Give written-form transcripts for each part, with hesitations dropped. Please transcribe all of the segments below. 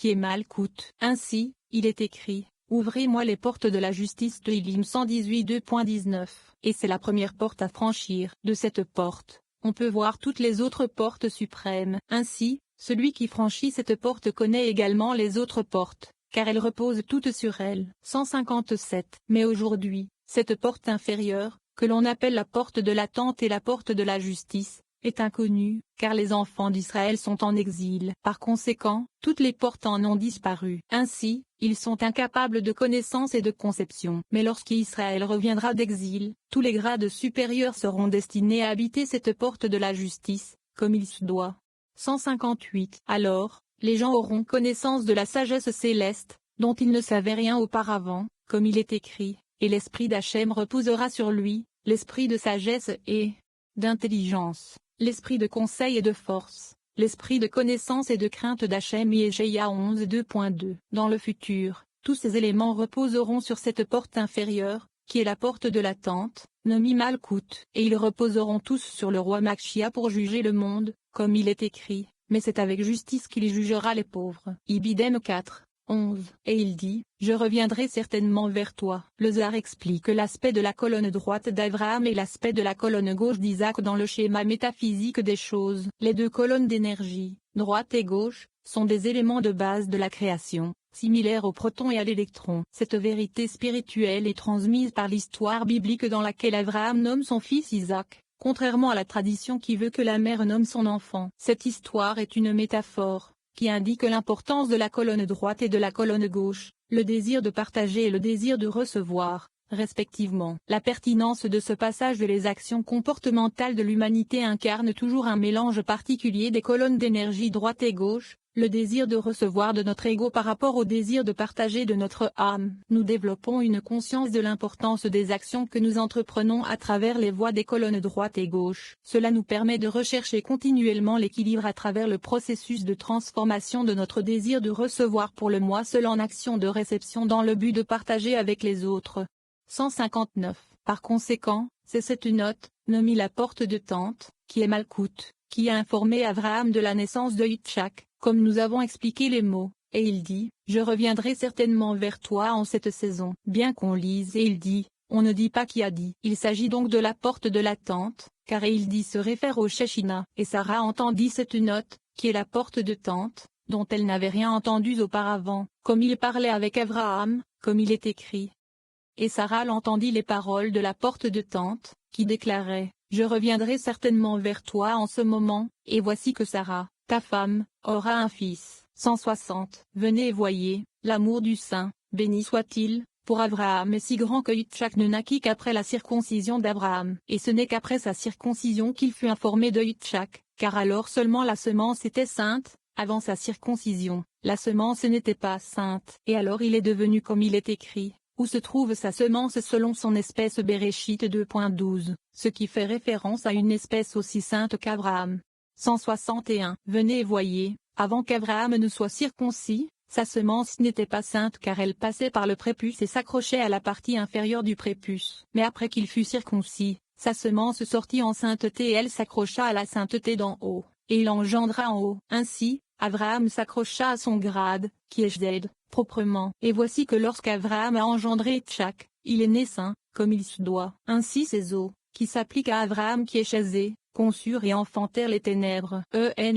qui est Malkout. Ainsi, il est écrit, « Ouvrez-moi les portes de la justice » de Téhilim 118 2.19. Et c'est la première porte à franchir. De cette porte, on peut voir toutes les autres portes suprêmes. Ainsi, celui qui franchit cette porte connaît également les autres portes, car elles reposent toutes sur elles. 157. Mais aujourd'hui, cette porte inférieure, que l'on appelle la porte de l'attente et la porte de la justice, est inconnue, car les enfants d'Israël sont en exil. Par conséquent, toutes les portes en ont disparu. Ainsi, ils sont incapables de connaissance et de conception. Mais lorsqu'Israël reviendra d'exil, tous les grades supérieurs seront destinés à habiter cette porte de la justice, comme il se doit. 158. Alors, les gens auront connaissance de la sagesse céleste, dont ils ne savaient rien auparavant, comme il est écrit, et l'esprit d'Hachem reposera sur lui, l'esprit de sagesse et d'intelligence, l'esprit de conseil et de force, l'esprit de connaissance et de crainte d'Hachem. Yeshaïa 11 2.2. Dans le futur, tous ces éléments reposeront sur cette porte inférieure, qui est la porte de l'attente, nommée Malkout, et ils reposeront tous sur le roi Makshia pour juger le monde, comme il est écrit, mais c'est avec justice qu'il jugera les pauvres. Ibidem 4. 11. Et il dit, « Je reviendrai certainement vers toi. » Le Zohar explique l'aspect de la colonne droite d'Abraham et l'aspect de la colonne gauche d'Isaac dans le schéma métaphysique des choses. Les deux colonnes d'énergie, droite et gauche, sont des éléments de base de la création, similaires au proton et à l'électron. Cette vérité spirituelle est transmise par l'histoire biblique dans laquelle Abraham nomme son fils Isaac, contrairement à la tradition qui veut que la mère nomme son enfant. Cette histoire est une métaphore qui indique l'importance de la colonne droite et de la colonne gauche, le désir de partager et le désir de recevoir, respectivement. La pertinence de ce passage et les actions comportementales de l'humanité incarnent toujours un mélange particulier des colonnes d'énergie droite et gauche, le désir de recevoir de notre ego par rapport au désir de partager de notre âme. Nous développons une conscience de l'importance des actions que nous entreprenons à travers les voies des colonnes droite et gauche. Cela nous permet de rechercher continuellement l'équilibre à travers le processus de transformation de notre désir de recevoir pour le moi seul en action de réception dans le but de partager avec les autres. 159. Par conséquent, c'est cette note, nommée la porte de tente, qui est Malkout, qui a informé Abraham de la naissance de Yitzhak, comme nous avons expliqué les mots, et il dit, « Je reviendrai certainement vers toi en cette saison. » Bien qu'on lise et il dit, on ne dit pas qui a dit. Il s'agit donc de la porte de l'attente, car et il dit se réfère au Shechina. Et Sarah entendit cette note, qui est la porte de tente, dont elle n'avait rien entendu auparavant, comme il parlait avec Abraham, comme il est écrit. Et Sarah l'entendit les paroles de la porte de tente, qui déclarait, « Je reviendrai certainement vers toi en ce moment, et voici que Sarah, ta femme, aura un fils. » 160. Venez et voyez, l'amour du Saint, béni soit-il, pour Abraham est si grand que Yitzhak ne naquit qu'après la circoncision d'Abraham. Et ce n'est qu'après sa circoncision qu'il fut informé de Yitzhak, car alors seulement la semence était sainte, avant sa circoncision, la semence n'était pas sainte. Et alors il est devenu comme il est écrit. Où se trouve sa semence selon son espèce Béréchit 2.12, ce qui fait référence à une espèce aussi sainte qu'Abraham. 161. Venez et voyez, avant qu'Abraham ne soit circoncis, sa semence n'était pas sainte car elle passait par le prépuce et s'accrochait à la partie inférieure du prépuce. Mais après qu'il fut circoncis, sa semence sortit en sainteté et elle s'accrocha à la sainteté d'en haut, et il engendra en haut. Ainsi, Abraham s'accrocha à son grade, qui est Jded, proprement. Et voici que lorsqu'Abraham a engendré Yitzhak, il est né saint, comme il se doit. Ainsi ces eaux, qui s'appliquent à Abraham qui est chasé, conçurent et enfantèrent les ténèbres.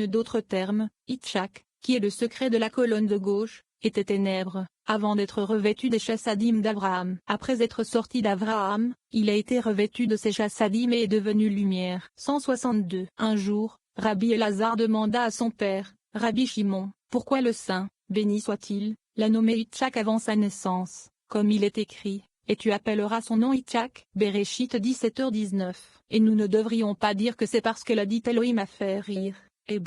D'autres termes, Yitzhak, qui est le secret de la colonne de gauche, était ténèbres, avant d'être revêtu des chassadim d'Abraham. Après être sorti d'Abraham, il a été revêtu de ses chassadim et est devenu lumière. 162. Un jour, Rabbi Elazar demanda à son père, Rabbi Shimon, pourquoi le saint, béni soit-il, l'a nommé Yitzhak avant sa naissance, comme il est écrit, et tu appelleras son nom Yitzhak. Béréchit 17h19. Et nous ne devrions pas dire que c'est parce qu'elle a dit Elohim a fait rire, et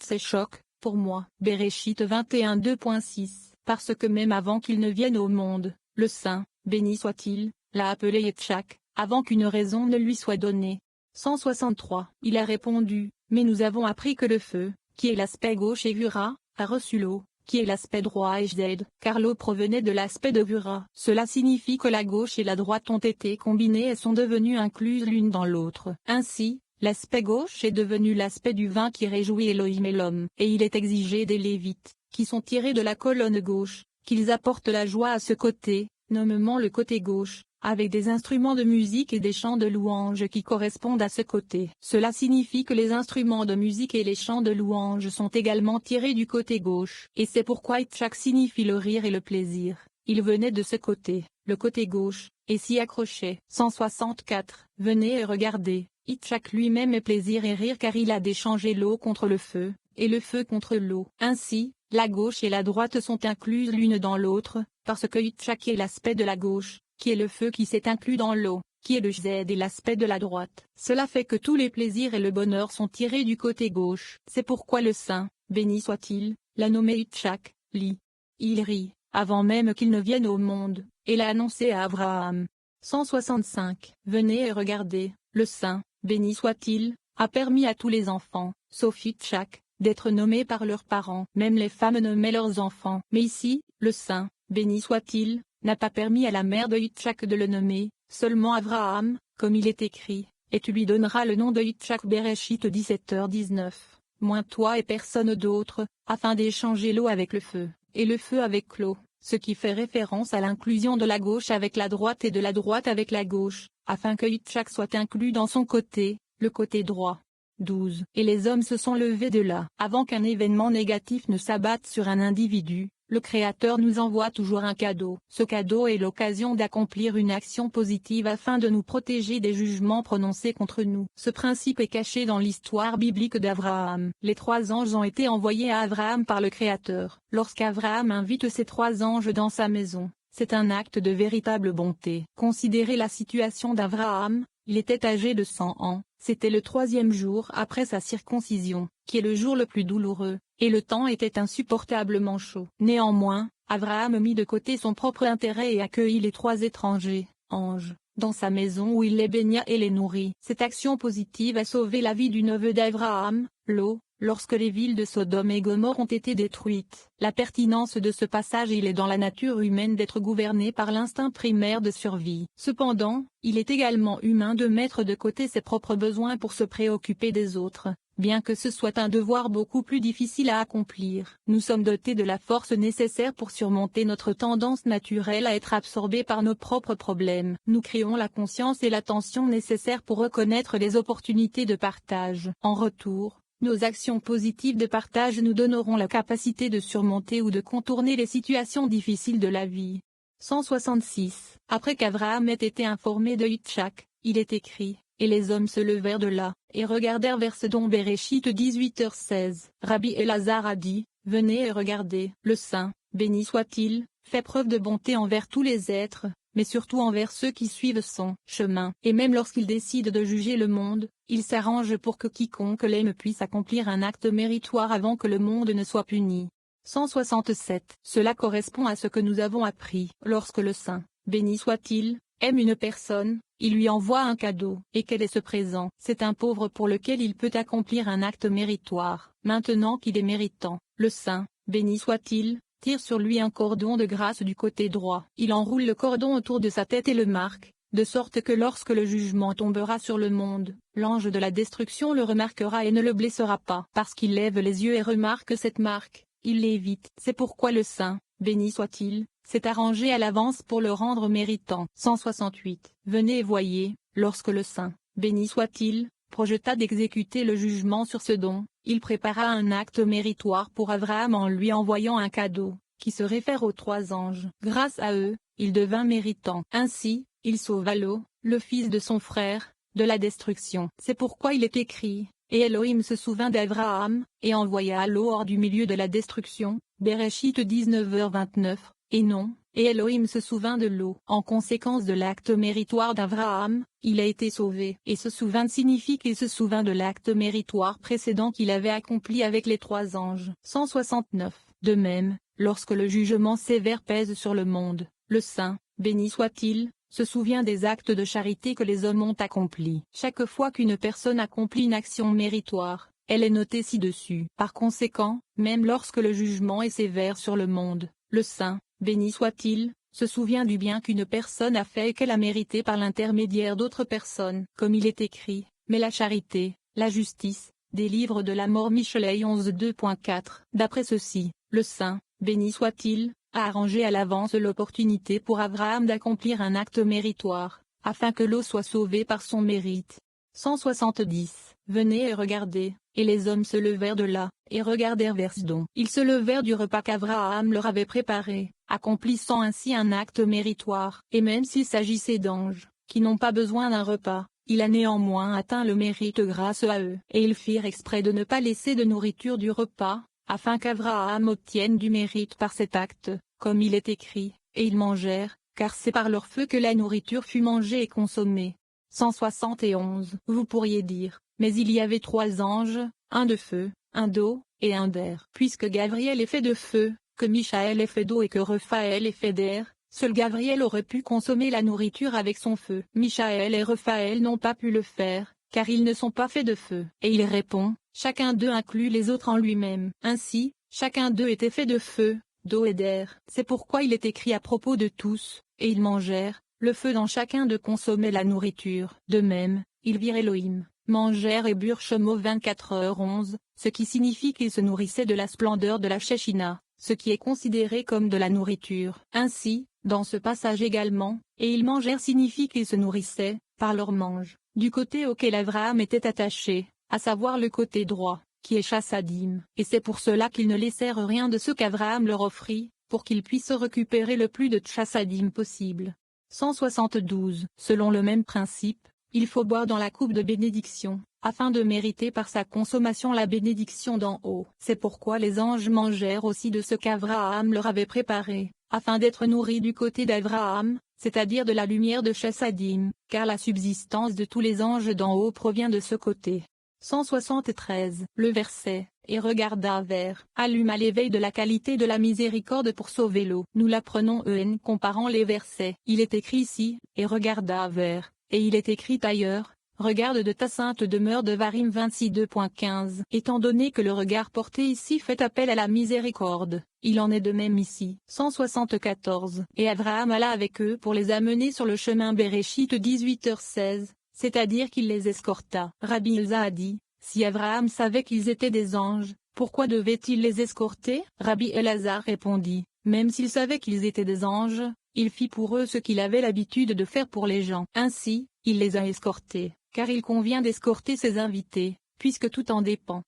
c'est choc, pour moi. Béréchit 21 2.6. Parce que même avant qu'il ne vienne au monde, le saint, béni soit-il, l'a appelé Yitzhak, avant qu'une raison ne lui soit donnée. 163. Il a répondu, mais nous avons appris que le feu, qui est l'aspect gauche et Gura, a reçu l'eau, qui est l'aspect droit et Jded, car l'eau provenait de l'aspect de Gura. Cela signifie que la gauche et la droite ont été combinées et sont devenues incluses l'une dans l'autre. Ainsi, l'aspect gauche est devenu l'aspect du vin qui réjouit Elohim et l'homme. Et il est exigé des Lévites, qui sont tirés de la colonne gauche, qu'ils apportent la joie à ce côté, nommément le côté gauche, avec des instruments de musique et des chants de louange qui correspondent à ce côté. Cela signifie que les instruments de musique et les chants de louange sont également tirés du côté gauche. Et c'est pourquoi Yitzhak signifie le rire et le plaisir. Il venait de ce côté, le côté gauche, et s'y accrochait. 164. Venez et regardez, Yitzhak lui-même est plaisir et rire car il a d'échanger l'eau contre le feu, et le feu contre l'eau. Ainsi, la gauche et la droite sont incluses l'une dans l'autre, parce que Yitzhak est l'aspect de la gauche, qui est le feu qui s'est inclus dans l'eau, qui est le Z et l'aspect de la droite. Cela fait que tous les plaisirs et le bonheur sont tirés du côté gauche. C'est pourquoi le saint, béni soit-il, l'a nommé Yitzhak, lit. Il rit, avant même qu'il ne vienne au monde, et l'a annoncé à Abraham. 165. Venez et regardez, le saint, béni soit-il, a permis à tous les enfants, sauf Yitzhak, d'être nommés par leurs parents. Même les femmes nommaient leurs enfants. Mais ici, le saint, béni soit-il, n'a pas permis à la mère de Yitzhak de le nommer, seulement Abraham, comme il est écrit, et tu lui donneras le nom de Yitzhak Bereshit 17h19, moins toi et personne d'autre, afin d'échanger l'eau avec le feu, et le feu avec l'eau, ce qui fait référence à l'inclusion de la gauche avec la droite et de la droite avec la gauche, afin que Yitzhak soit inclus dans son côté, le côté droit. 12. Et les hommes se sont levés de là. Avant qu'un événement négatif ne s'abatte sur un individu, le Créateur nous envoie toujours un cadeau. Ce cadeau est l'occasion d'accomplir une action positive afin de nous protéger des jugements prononcés contre nous. Ce principe est caché dans l'histoire biblique d'Abraham. Les 3 anges ont été envoyés à Abraham par le Créateur. Lorsqu'Abraham invite ces 3 anges dans sa maison, c'est un acte de véritable bonté. Considérez la situation d'Abraham. Il était âgé de 100 ans, c'était le 3e jour après sa circoncision, qui est le jour le plus douloureux, et le temps était insupportablement chaud. Néanmoins, Abraham mit de côté son propre intérêt et accueillit les 3 étrangers, anges, dans sa maison où il les baigna et les nourrit. Cette action positive a sauvé la vie du neveu d'Abraham, Lot. Lorsque les villes de Sodome et Gomorrhe ont été détruites. La pertinence de ce passage il est dans la nature humaine d'être gouverné par l'instinct primaire de survie. Cependant, il est également humain de mettre de côté ses propres besoins pour se préoccuper des autres, bien que ce soit un devoir beaucoup plus difficile à accomplir. Nous sommes dotés de la force nécessaire pour surmonter notre tendance naturelle à être absorbés par nos propres problèmes. Nous créons la conscience et l'attention nécessaires pour reconnaître les opportunités de partage. En retour, nos actions positives de partage nous donneront la capacité de surmonter ou de contourner les situations difficiles de la vie. 166. Après qu'Abraham ait été informé de Yitzhak, il est écrit, et les hommes se levèrent de là, et regardèrent vers Sodome Bereshit 18h16. Rabbi Elazar a dit, venez et regardez. Le saint, béni soit-il, fait preuve de bonté envers tous les êtres, mais surtout envers ceux qui suivent son chemin. Et même lorsqu'il décide de juger le monde, il s'arrange pour que quiconque l'aime puisse accomplir un acte méritoire avant que le monde ne soit puni. 167. Cela correspond à ce que nous avons appris. Lorsque le saint, béni soit-il, aime une personne, il lui envoie un cadeau. Et quel est ce présent? C'est un pauvre pour lequel il peut accomplir un acte méritoire. Maintenant qu'il est méritant, le saint, béni soit-il, tire sur lui un cordon de grâce du côté droit. Il enroule le cordon autour de sa tête et le marque, de sorte que lorsque le jugement tombera sur le monde, l'ange de la destruction le remarquera et ne le blessera pas. Parce qu'il lève les yeux et remarque cette marque, il l'évite. C'est pourquoi le saint, béni soit-il, s'est arrangé à l'avance pour le rendre méritant. 168. Venez et voyez, lorsque le saint, béni soit-il, projeta d'exécuter le jugement sur ce don, il prépara un acte méritoire pour Abraham en lui envoyant un cadeau, qui se réfère aux 3 anges. Grâce à eux, il devint méritant. Ainsi, il sauva Lot, le fils de son frère, de la destruction. C'est pourquoi il est écrit, et Elohim se souvint d'Abraham, et envoya Lot hors du milieu de la destruction, Bereshit 19h29, et non, et Elohim se souvint de Lot. En conséquence de l'acte méritoire d'Abraham, il a été sauvé. Et se souvint signifie qu'il se souvint de l'acte méritoire précédent qu'il avait accompli avec les 3 anges. 169. De même, lorsque le jugement sévère pèse sur le monde, le saint, béni soit-il, se souvient des actes de charité que les hommes ont accomplis. Chaque fois qu'une personne accomplit une action méritoire, elle est notée ci-dessus. Par conséquent, même lorsque le jugement est sévère sur le monde, le saint, béni soit-il, se souvient du bien qu'une personne a fait et qu'elle a mérité par l'intermédiaire d'autres personnes. Comme il est écrit, mais la charité, la justice, délivrent de la mort. Michelet 11 2.4. D'après ceci, le Saint, béni soit-il, a arrangé à l'avance l'opportunité pour Abraham d'accomplir un acte méritoire, afin que Lot soit sauvé par son mérite. 170. Venez et regardez, et les hommes se levèrent de là, et regardèrent vers Sodome. Ils se levèrent du repas qu'Abraham leur avait préparé, accomplissant ainsi un acte méritoire. Et même s'il s'agissait d'anges, qui n'ont pas besoin d'un repas, il a néanmoins atteint le mérite grâce à eux. Et ils firent exprès de ne pas laisser de nourriture du repas, afin qu'Abraham obtienne du mérite par cet acte, comme il est écrit, et ils mangèrent, car c'est par leur feu que la nourriture fut mangée et consommée. 171. Vous pourriez dire, mais il y avait 3 anges, un de feu, un d'eau, et un d'air. Puisque Gabriel est fait de feu, que Michaël est fait d'eau et que Raphaël est fait d'air, seul Gabriel aurait pu consommer la nourriture avec son feu. Michaël et Raphaël n'ont pas pu le faire, car ils ne sont pas faits de feu. Et il répond, chacun d'eux inclut les autres en lui-même. Ainsi, chacun d'eux était fait de feu, d'eau et d'air. C'est pourquoi il est écrit à propos de tous, et ils mangèrent, le feu dans chacun d'eux consommait la nourriture. De même, ils virent Elohim, mangèrent et burent Shemo 24h11, ce qui signifie qu'ils se nourrissaient de la splendeur de la Shechina, ce qui est considéré comme de la nourriture. Ainsi, dans ce passage également, et ils mangèrent signifie qu'ils se nourrissaient, par leur mange, du côté auquel Abraham était attaché, à savoir le côté droit, qui est Chassadim. Et c'est pour cela qu'ils ne laissèrent rien de ce qu'Abraham leur offrit, pour qu'ils puissent récupérer le plus de Chassadim possible. 172. Selon le même principe, il faut boire dans la coupe de bénédiction, afin de mériter par sa consommation la bénédiction d'en haut. C'est pourquoi les anges mangèrent aussi de ce qu'Abraham leur avait préparé, afin d'être nourris du côté d'Abraham, c'est-à-dire de la lumière de Chassadim, car la subsistance de tous les anges d'en haut provient de ce côté. 173. Le verset, et regarda vers, alluma l'éveil de la qualité de la miséricorde pour sauver l'eau. Nous l'apprenons comparant les versets. Il est écrit ici, et regarda vers, et il est écrit ailleurs, regarde de ta sainte demeure de Varim 26:2.15. Étant donné que le regard porté ici fait appel à la miséricorde, il en est de même ici. 174. Et Abraham alla avec eux pour les amener sur le chemin Béréchit 18h16. C'est-à-dire qu'il les escorta. Rabbi Elza a dit, si Abraham savait qu'ils étaient des anges, pourquoi devait-il les escorter? Rabbi Elazar répondit, même s'il savait qu'ils étaient des anges, il fit pour eux ce qu'il avait l'habitude de faire pour les gens. Ainsi, il les a escortés, car il convient d'escorter ses invités, puisque tout en dépend.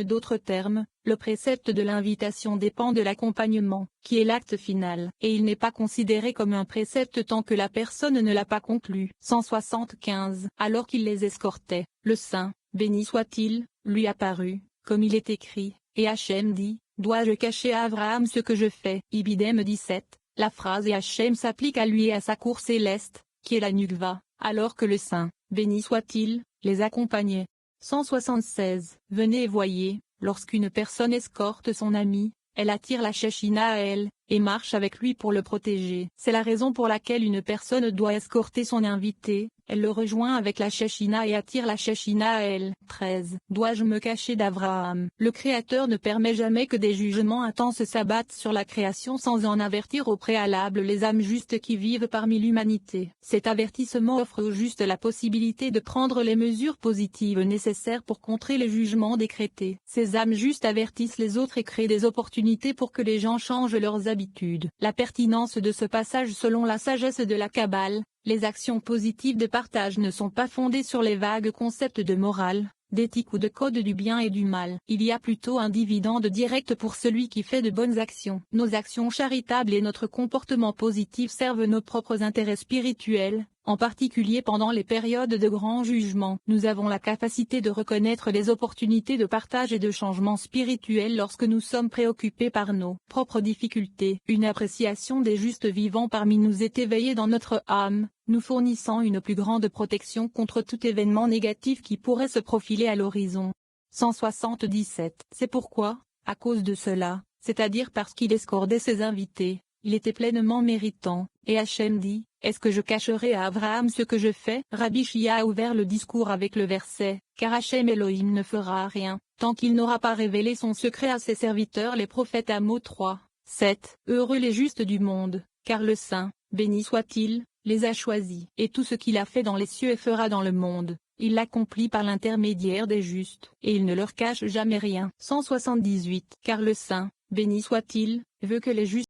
D'autres termes, le précepte de l'invitation dépend de l'accompagnement, qui est l'acte final, et il n'est pas considéré comme un précepte tant que la personne ne l'a pas conclu. 175. Alors qu'il les escortait, le Saint, béni soit-il, lui apparut, comme il est écrit, et Hachem dit, dois-je cacher à Abraham ce que je fais? Ibidem 17. La phrase et Hachem s'applique à lui et à sa cour céleste, qui est la Nukva, alors que le Saint, béni soit-il, les accompagnait. 176. Venez et voyez, lorsqu'une personne escorte son ami, elle attire la Shechina à elle, et marche avec lui pour le protéger. C'est la raison pour laquelle une personne doit escorter son invité, elle le rejoint avec la Shechina et attire la Shechina à elle. 13. Dois-je me cacher d'Abraham? Le Créateur ne permet jamais que des jugements intenses s'abattent sur la création sans en avertir au préalable les âmes justes qui vivent parmi l'humanité. Cet avertissement offre aux justes la possibilité de prendre les mesures positives nécessaires pour contrer les jugements décrétés. Ces âmes justes avertissent les autres et créent des opportunités pour que les gens changent leurs habitudes. La pertinence de ce passage selon la sagesse de la Kabbale, les actions positives de partage ne sont pas fondées sur les vagues concepts de morale, d'éthique ou de code du bien et du mal. Il y a plutôt un dividende direct pour celui qui fait de bonnes actions. Nos actions charitables et notre comportement positif servent nos propres intérêts spirituels, en particulier pendant les périodes de grand jugement. Nous avons la capacité de reconnaître les opportunités de partage et de changement spirituel lorsque nous sommes préoccupés par nos propres difficultés. Une appréciation des justes vivants parmi nous est éveillée dans notre âme, nous fournissant une plus grande protection contre tout événement négatif qui pourrait se profiler à l'horizon. 177. C'est pourquoi, à cause de cela, c'est-à-dire parce qu'il escortait ses invités, il était pleinement méritant, et Hachem dit, est-ce que je cacherai à Abraham ce que je fais? Rabbi Shia a ouvert le discours avec le verset, car Hachem Elohim ne fera rien, tant qu'il n'aura pas révélé son secret à ses serviteurs les prophètes. Amos 3, 7. Heureux les justes du monde, car le Saint, béni soit-il, les a choisis. Et tout ce qu'il a fait dans les cieux et fera dans le monde, il l'accomplit par l'intermédiaire des justes, et il ne leur cache jamais rien. 178. Car le Saint, béni soit-il, veut que les justes